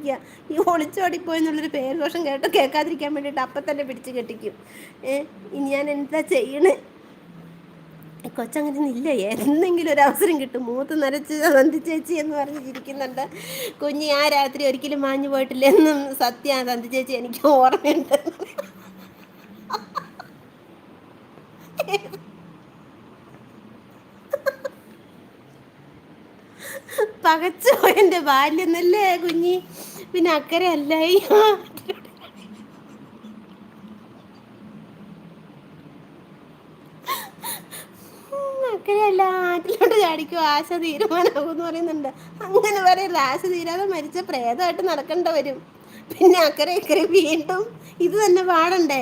പറഞ്ഞിരിക്കുക. ഈ ഒളിച്ചോടിപ്പോയെന്നുള്ളൊരു പേരുദോഷം കേൾക്കാതിരിക്കാൻ വേണ്ടിയിട്ട് അപ്പം തന്നെ പിടിച്ച് കെട്ടിക്കും. ഇനി ഞാൻ എന്താ ചെയ്യണേ? കൊച്ചങ്ങനെ ഇല്ല, എന്തെങ്കിലും ഒരു അവസരം കിട്ടും. മൂത്ത് നരച്ച് സന്ധി ചേച്ചി എന്ന് പറഞ്ഞ് ചിരിക്കുന്നുണ്ട്. കുഞ്ഞി ആ രാത്രി ഒരിക്കലും മാഞ്ഞു പോയിട്ടില്ല എന്നും സത്യം സന്ധി ചേച്ചി എനിക്ക് ഓർമ്മയുണ്ട്. പകച്ചു എൻ്റെ ബാല്യം എന്നല്ലേ കുഞ്ഞി, പിന്നെ അക്കരെ അല്ലായി. അക്കരെയല്ല ആറ്റിലോട്ട് ചാടിക്കും ആശ തീരുമാനമാകും എന്ന് പറയുന്നുണ്ട്. അങ്ങനെ പറയില്ല, ആശ തീരാതെ മരിച്ച പ്രേതമായിട്ട് നടക്കേണ്ട വരും. പിന്നെ അക്കരെ ഇക്കരെ വീണ്ടും ഇത് തന്നെ പാടണ്ടേ?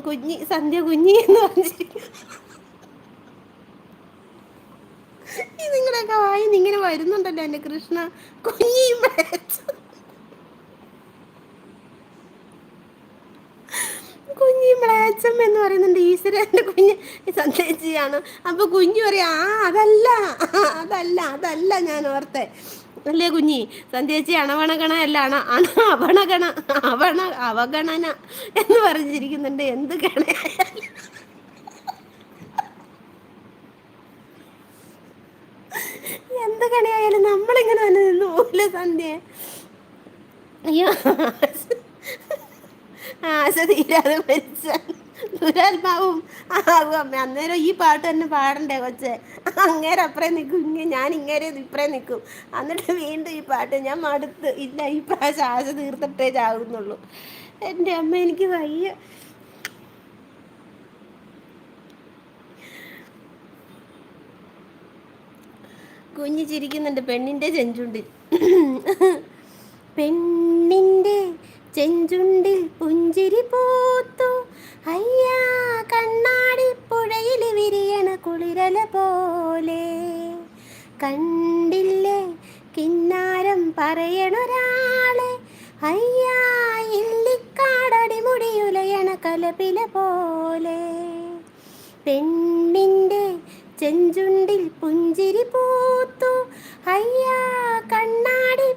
കുഞ്ഞി സന്ധ്യ കുഞ്ഞി എന്ന് പറഞ്ഞിരിക്കും. ഈ നിങ്ങളുടെയൊക്കെ വായിന്ന് ഇങ്ങനെ വരുന്നുണ്ടല്ലോ എൻ്റെ കൃഷ്ണ. കുഞ്ഞി കുഞ്ഞി മ്ലേച്ഛം എന്ന് പറയുന്നുണ്ട്. ഈശ്വരൻ്റെ കുഞ്ഞ് സന്ദേശിയാണ്. അപ്പൊ കുഞ്ഞു പറയാ, അതല്ല അതല്ല അതല്ല ഞാൻ ഓർത്തെ അല്ലേ കുഞ്ഞി. സന്ധ്യേച്ചി അണവണഗണ അല്ല അവണഗണ അവഗണന എന്ന് പറഞ്ഞിരിക്കുന്നുണ്ട്. എന്ത് ഗണയായാലും എന്ത് ഗണയായാലും നമ്മളിങ്ങനെ തന്നെ നിന്ന് പോകില്ല സന്ധ്യ. അയ്യോ, ആശ തീരാതെ മരിച്ച ദുരാത്മാവും ആകും അമ്മ. അന്നേരം ഈ പാട്ട് തന്നെ പാടണ്ടേ കൊച്ചെ? അങ്ങേരെ അപ്പുറേ നിൽക്കും, ഞാൻ ഇങ്ങേരെ ഇപ്പറേ നിൽക്കും. എന്നിട്ട് വീണ്ടും ഈ പാട്ട്. ഞാൻ മടുത്ത്, ഇല്ല ഈ പ്രാവശ്യം ആശ തീർത്തിട്ടേ ചാകുന്നുള്ളൂ. എൻ്റെ അമ്മ എനിക്ക് വയ്യ. കുഞ്ഞി ചിരിക്കുന്നുണ്ട് പെണ്ണിൻ്റെ ചെഞ്ചുണ്ടിൽ. പെണ്ണിൻ്റെ ചെഞ്ചുണ്ടിൽ പുഞ്ചിരി പൂത്തു, അയ്യാ കണ്ണാടി പുഴയിൽ വിരിയണ കുളിരല പോലെ. കണ്ടില്ലേ കിന്നാരം പറയണൊരാളെ, അയ്യാ ഇല്ലിക്കാടടി മുടിയുലയണ കലപില പോലെ. പെണ്ണിൻ്റെ ചെഞ്ചുണ്ടിൽ പുഞ്ചിരി പൂത്തു, അയ്യാ കണ്ണാടി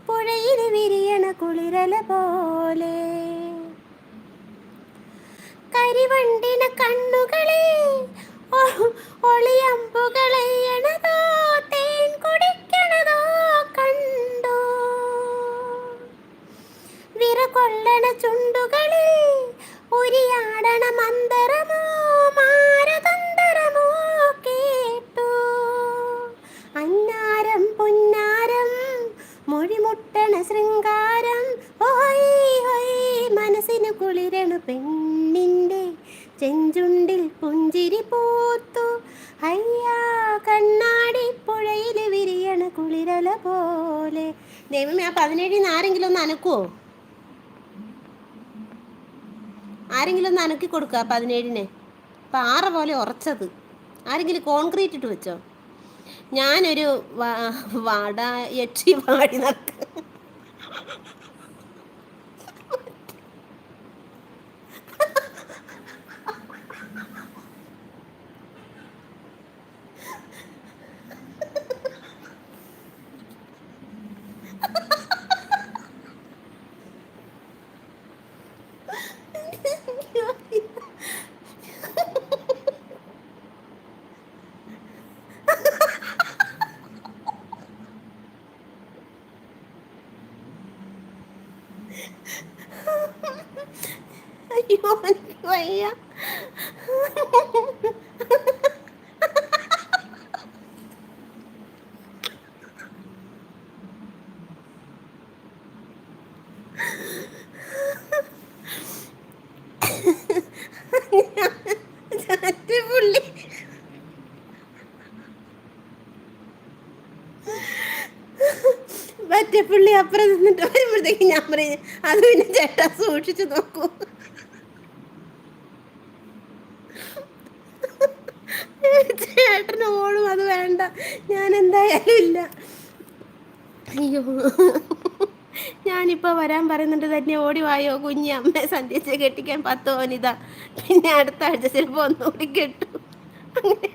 പുഴയിൽ വിരിയണ കുളിരല പോലെ. കരിവണ്ടിന കണ്ണുകളെ ഒളിയമ്പുകളെയണതോ തേൻ കുടിക്കണതോ കണ്ടോ. വിറകൊള്ളണ ചുണ്ടുകളിൽ ഉരിയാടണ മന്ദരമോ മാരതന്തരമോ കേട്ടു. അന്നാരം പുന്നാരം മൊഴിമുട്ടണ ശൃംഗാരം, ഹോയ് ഹോയ് മനസ്സിന് കുളിരണ. പെണ്ണിൻ്റെ ചെഞ്ചുണ്ടിൽ പുഞ്ചിരി പൂത്തു, അയ്യാ കണ്ണാടി പുഴയിൽ വിരിയണ കുളിരല പോലെ. ദൈവമേ, ആ 17 ആരെങ്കിലും ഒന്ന് അനക്കുവോ? ആരെങ്കിലും ഒന്ന് അനക്കി കൊടുക്കുക 17. പാറ പോലെ ഉറച്ചത്. ആരെങ്കിലും കോൺക്രീറ്റ് ഇട്ട് വെച്ചോ? ഞാനൊരു വാട യക്ഷി പാടി നടക്ക. അയ്യോ എനിക്ക് വയ്യ. പുള്ളി മറ്റേ പുള്ളി അപ്പുറം നിന്നിട്ട് വരുമ്പോഴത്തേക്ക് ഞാൻ പറയും, അത് പിന്നെ ചേട്ടാ സൂക്ഷിച്ചു നോക്കൂ. ചേട്ടന് ഓടും, അത് വേണ്ട, ഞാൻ എന്തായാലും ഇല്ല. അയ്യോ, ഞാനിപ്പോൾ വരാൻ പറയുന്നുണ്ട് തന്നെ ഓടി വായോ കുഞ്ഞി, അമ്മയെ സന്ധ്യച്ച് കെട്ടിക്കാൻ 10 പവനിതാ. പിന്നെ അടുത്ത ആഴ്ച ചിലപ്പോൾ ഒന്നുകൂടി കെട്ടു. അങ്ങനെ